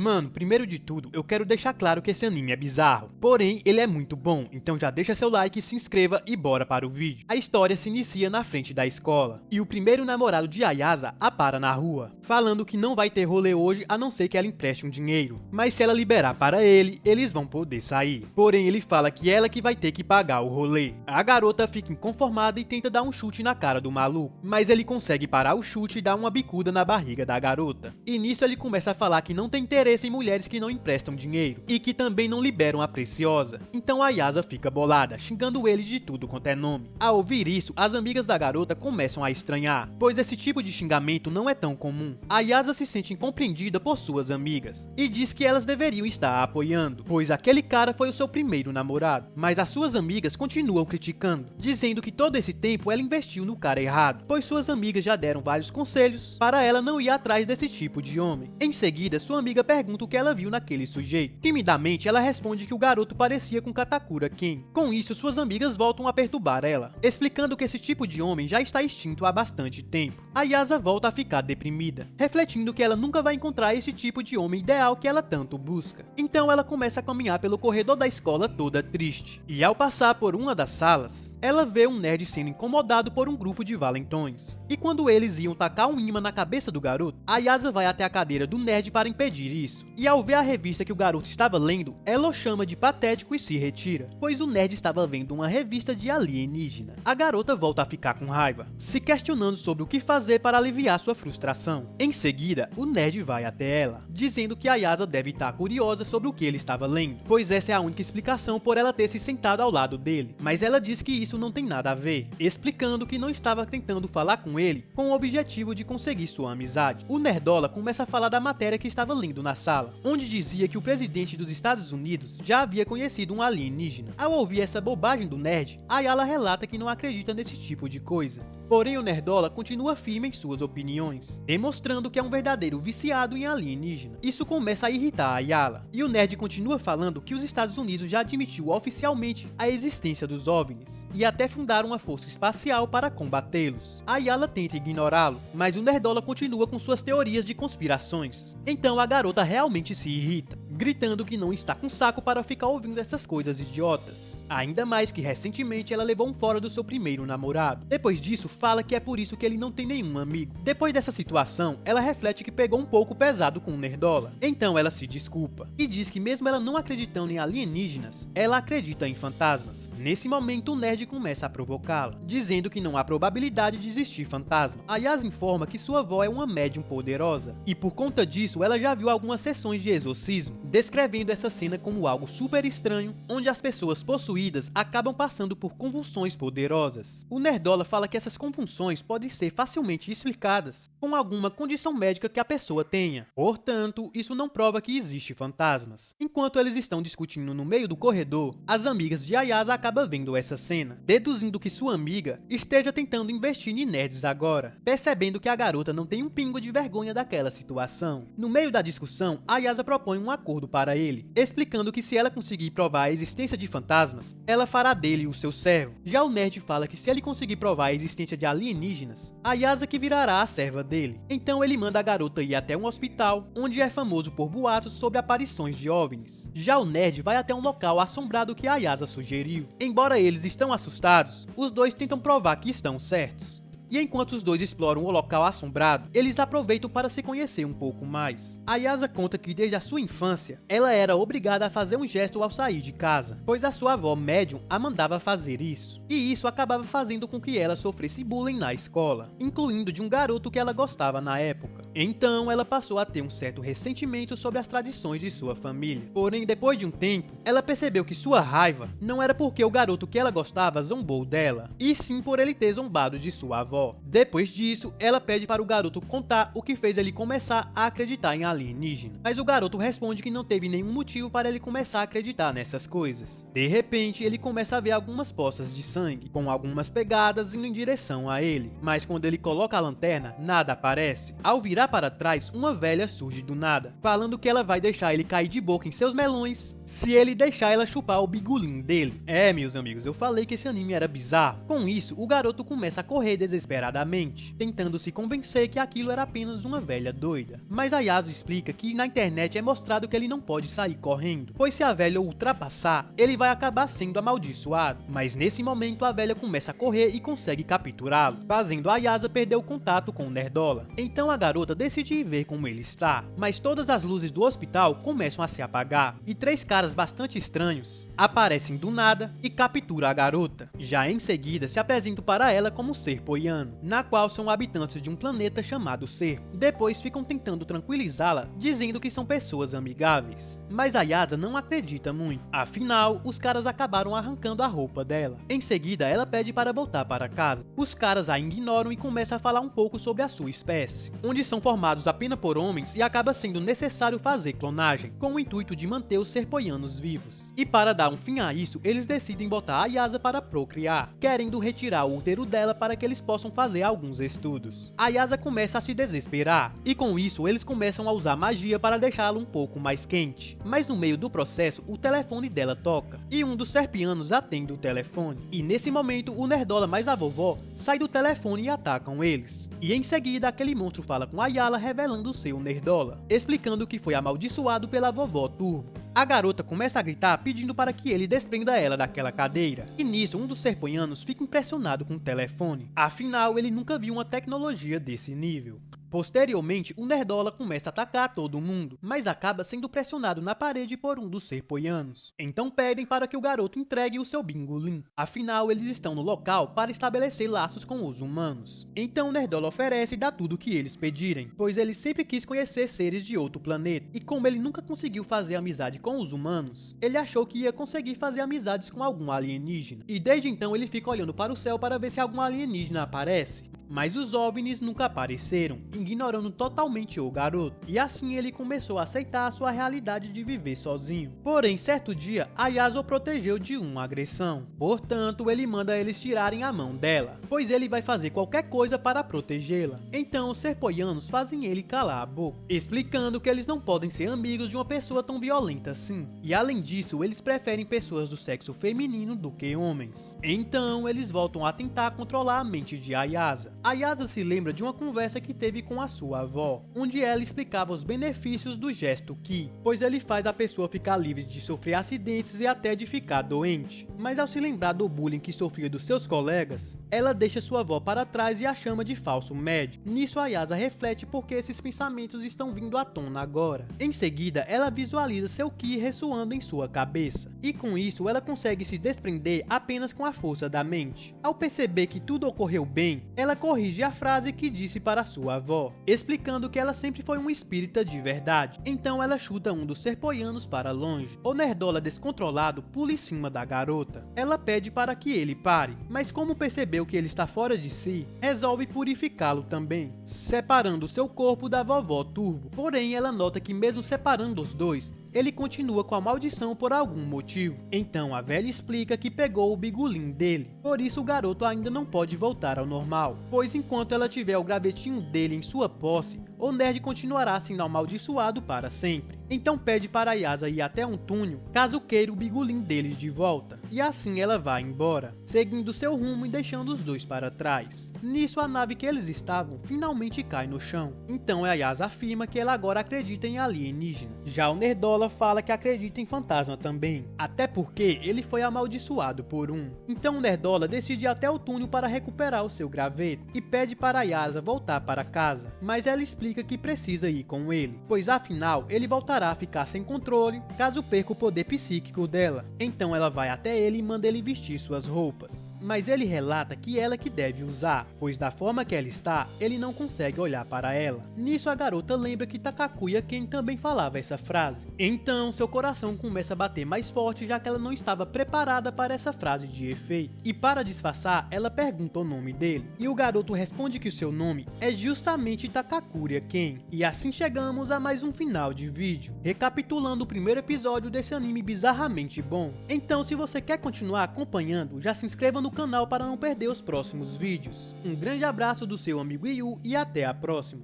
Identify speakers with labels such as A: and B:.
A: Mano, primeiro de tudo, eu quero deixar claro que esse anime é bizarro. Porém, ele é muito bom, então já deixa seu like, se inscreva e bora para o vídeo. A história se inicia na frente da escola, e o primeiro namorado de Ayasa a para na rua, falando que não vai ter rolê hoje a não ser que ela empreste um dinheiro. Mas se ela liberar para ele, eles vão poder sair. Porém, ele fala que ela que vai ter que pagar o rolê. A garota fica inconformada e tenta dar um chute na cara do maluco, mas ele consegue parar o chute e dar uma bicuda na barriga da garota. E nisso ele começa a falar que não tem interesse em mulheres que não emprestam dinheiro e que também não liberam a preciosa. Então a Ayasa fica bolada, xingando ele de tudo quanto é nome. Ao ouvir isso, as amigas da garota começam a estranhar, pois esse tipo de xingamento não é tão comum. A Ayasa se sente incompreendida por suas amigas e diz que elas deveriam estar a apoiando, pois aquele cara foi o seu primeiro namorado. Mas as suas amigas continuam criticando, dizendo que todo esse tempo ela investiu no cara errado, pois suas amigas já deram vários conselhos para ela não ir atrás desse tipo de homem. Em seguida, sua amiga pergunta o que ela viu naquele sujeito. Timidamente, ela responde que o garoto parecia com Katakura Ken. Com isso, suas amigas voltam a perturbar ela, explicando que esse tipo de homem já está extinto há bastante tempo. A Ayasa volta a ficar deprimida, refletindo que ela nunca vai encontrar esse tipo de homem ideal que ela tanto busca. Então ela começa a caminhar pelo corredor da escola toda triste. E ao passar por uma das salas, ela vê um nerd sendo incomodado por um grupo de valentões. E quando eles iam tacar um imã na cabeça do garoto, a Ayasa vai até a cadeira do nerd para impedir isso. E ao ver a revista que o garoto estava lendo, ela o chama de patético e se retira, pois o nerd estava vendo uma revista de alienígena. A garota volta a ficar com raiva, se questionando sobre o que fazer para aliviar sua frustração. Em seguida, o nerd vai até ela, dizendo que a Ayasa deve estar curiosa sobre o que ele estava lendo, pois essa é a única explicação por ela ter se sentado ao lado dele. Mas ela diz que isso não tem nada a ver, explicando que não estava tentando falar com ele com o objetivo de conseguir sua amizade. O nerdola começa a falar da matéria que estava lendo na sala, onde dizia que o presidente dos Estados Unidos já havia conhecido um alienígena. Ao ouvir essa bobagem do nerd, Ayala relata que não acredita nesse tipo de coisa. Porém, o nerdola continua firme em suas opiniões, demonstrando que é um verdadeiro viciado em alienígena. Isso começa a irritar a Ayala, e o nerd continua falando que os Estados Unidos já admitiu oficialmente a existência dos OVNIs, e até fundaram uma força espacial para combatê-los. A Ayala tenta ignorá-lo, mas o nerdola continua com suas teorias de conspirações. Então a garota realmente se irrita, gritando que não está com saco para ficar ouvindo essas coisas idiotas. Ainda mais que recentemente ela levou um fora do seu primeiro namorado. Depois disso, fala que é por isso que ele não tem nenhum amigo. Depois dessa situação, ela reflete que pegou um pouco pesado com o nerdola. Então ela se desculpa e diz que mesmo ela não acreditando em alienígenas, ela acredita em fantasmas. Nesse momento, o nerd começa a provocá-la, dizendo que não há probabilidade de existir fantasma. A Yas informa que sua avó é uma médium poderosa e por conta disso ela já viu algumas sessões de exorcismo, descrevendo essa cena como algo super estranho, onde as pessoas possuídas acabam passando por convulsões poderosas. O nerdola fala que essas convulsões podem ser facilmente explicadas com alguma condição médica que a pessoa tenha. Portanto, isso não prova que existe fantasmas. Enquanto eles estão discutindo no meio do corredor, as amigas de Ayasa acabam vendo essa cena, deduzindo que sua amiga esteja tentando investir em nerds agora, percebendo que a garota não tem um pingo de vergonha daquela situação. No meio da discussão, Ayasa propõe um acordo para ele, explicando que se ela conseguir provar a existência de fantasmas, ela fará dele o seu servo. Já o nerd fala que se ele conseguir provar a existência de alienígenas, Ayasa que virará a serva dele. Então ele manda a garota ir até um hospital, onde é famoso por boatos sobre aparições de OVNIs. Já o nerd vai até um local assombrado que Ayasa sugeriu. Embora eles estão assustados, os dois tentam provar que estão certos. E enquanto os dois exploram o local assombrado, eles aproveitam para se conhecer um pouco mais. Ayasa conta que desde a sua infância, ela era obrigada a fazer um gesto ao sair de casa, pois a sua avó médium a mandava fazer isso. E isso acabava fazendo com que ela sofresse bullying na escola, incluindo de um garoto que ela gostava na época. Então ela passou a ter um certo ressentimento sobre as tradições de sua família. Porém, depois de um tempo, ela percebeu que sua raiva não era porque o garoto que ela gostava zombou dela, e sim por ele ter zombado de sua avó. Depois disso, ela pede para o garoto contar o que fez ele começar a acreditar em alienígena. Mas o garoto responde que não teve nenhum motivo para ele começar a acreditar nessas coisas. De repente, ele começa a ver algumas poças de sangue, com algumas pegadas indo em direção a ele. Mas quando ele coloca a lanterna, nada aparece. Ao virar Já para trás, uma velha surge do nada, falando que ela vai deixar ele cair de boca em seus melões se ele deixar ela chupar o bigolim dele. Meus amigos, eu falei que esse anime era bizarro. Com isso, o garoto começa a correr desesperadamente, tentando se convencer que aquilo era apenas uma velha doida. Mas a Yasuo explica que na internet é mostrado que ele não pode sair correndo, pois se a velha o ultrapassar, ele vai acabar sendo amaldiçoado. Mas nesse momento a velha começa a correr e consegue capturá-lo, fazendo a Yasuo perder o contato com o Nerdola. Então a garota decide ir ver como ele está, mas todas as luzes do hospital começam a se apagar, e 3 caras bastante estranhos aparecem do nada e capturam a garota. Já em seguida se apresentam para ela como Serpoiano, na qual são habitantes de um planeta chamado Serpo. Depois ficam tentando tranquilizá-la, dizendo que são pessoas amigáveis, mas a Yasuo não acredita muito. Afinal, os caras acabaram arrancando a roupa dela. Em seguida, ela pede para voltar para casa. Os caras a ignoram e começam a falar um pouco sobre a sua espécie, onde são formados apenas por homens e acaba sendo necessário fazer clonagem, com o intuito de manter os serpoianos vivos. E para dar um fim a isso, eles decidem botar a Yasuo para procriar, querendo retirar o útero dela para que eles possam fazer alguns estudos. A Yasuo começa a se desesperar, e com isso eles começam a usar magia para deixá-la um pouco mais quente. Mas no meio do processo, o telefone dela toca, e um dos serpianos atende o telefone. E nesse momento, o Nerdola mais a vovó sai do telefone e atacam eles. E em seguida, aquele monstro fala com a Yala, revelando ser o Nerdola, explicando que foi amaldiçoado pela vovó Turbo. A garota começa a gritar pedindo para que ele desprenda ela daquela cadeira. E nisso, um dos serpoianos fica impressionado com o telefone. Afinal, ele nunca viu uma tecnologia desse nível. Posteriormente, o Nerdola começa a atacar todo mundo, mas acaba sendo pressionado na parede por um dos serpoianos. Então pedem para que o garoto entregue o seu bingolim. Afinal, eles estão no local para estabelecer laços com os humanos. Então o Nerdola oferece e dá tudo o que eles pedirem, pois ele sempre quis conhecer seres de outro planeta, e como ele nunca conseguiu fazer amizade com os humanos, ele achou que ia conseguir fazer amizades com algum alienígena. E desde então ele fica olhando para o céu para ver se algum alienígena aparece. Mas os OVNIs nunca apareceram, ignorando totalmente o garoto, e assim ele começou a aceitar a sua realidade de viver sozinho. Porém, certo dia, a Yasuo protegeu de uma agressão, portanto ele manda eles tirarem a mão dela, pois ele vai fazer qualquer coisa para protegê-la. Então os serpoianos fazem ele calar a boca, explicando que eles não podem ser amigos de uma pessoa tão violenta assim, e além disso eles preferem pessoas do sexo feminino do que homens. Então eles voltam a tentar controlar a mente de Ayasa. A Yasuo se lembra de uma conversa que teve com a sua avó, onde ela explicava os benefícios do gesto Ki, pois ele faz a pessoa ficar livre de sofrer acidentes e até de ficar doente. Mas ao se lembrar do bullying que sofria dos seus colegas, ela deixa sua avó para trás e a chama de falso médico. Nisso a Yasuo reflete porque esses pensamentos estão vindo à tona agora. Em seguida, ela visualiza seu Ki ressoando em sua cabeça, e com isso ela consegue se desprender apenas com a força da mente. Ao perceber que tudo ocorreu bem, ela corrige a frase que disse para sua avó, explicando que ela sempre foi um espírita de verdade. Então ela chuta um dos serpoianos para longe. O Nerdola descontrolado pula em cima da garota. Ela pede para que ele pare, mas como percebeu que ele está fora de si, resolve purificá-lo também, separando seu corpo da vovó Turbo. Porém ela nota que mesmo separando os dois, ele continua com a maldição por algum motivo. Então a velha explica que pegou o bigolim dele, por isso o garoto ainda não pode voltar ao normal, pois enquanto ela tiver o gravetinho dele em sua posse, o nerd continuará sendo amaldiçoado para sempre. Então pede para Yasuo ir até um túnel, caso queira o bigolim deles de volta. E assim ela vai embora, seguindo seu rumo e deixando os dois para trás. Nisso a nave que eles estavam finalmente cai no chão. Então a Yasuo afirma que ela agora acredita em alienígena. Já o Nerdola fala que acredita em fantasma também, até porque ele foi amaldiçoado por um. Então o Nerdola decide ir até o túnel para recuperar o seu graveto e pede para Yasuo voltar para casa, mas ela explica que precisa ir com ele, pois afinal ele voltará a ficar sem controle caso perca o poder psíquico dela. Então ela vai até ele e manda ele vestir suas roupas, mas ele relata que ela que deve usar, pois da forma que ela está, ele não consegue olhar para ela. Nisso a garota lembra que Takakuya Ken também falava essa frase. Então seu coração começa a bater mais forte, já que ela não estava preparada para essa frase de efeito. E para disfarçar, ela pergunta o nome dele, e o garoto responde que o seu nome é justamente Takakuya Ken. E assim chegamos a mais um final de vídeo, recapitulando o primeiro episódio desse anime bizarramente bom. Então se você quer continuar acompanhando, já se inscreva no canal para não perder os próximos vídeos. Um grande abraço do seu amigo Yu e até a próxima.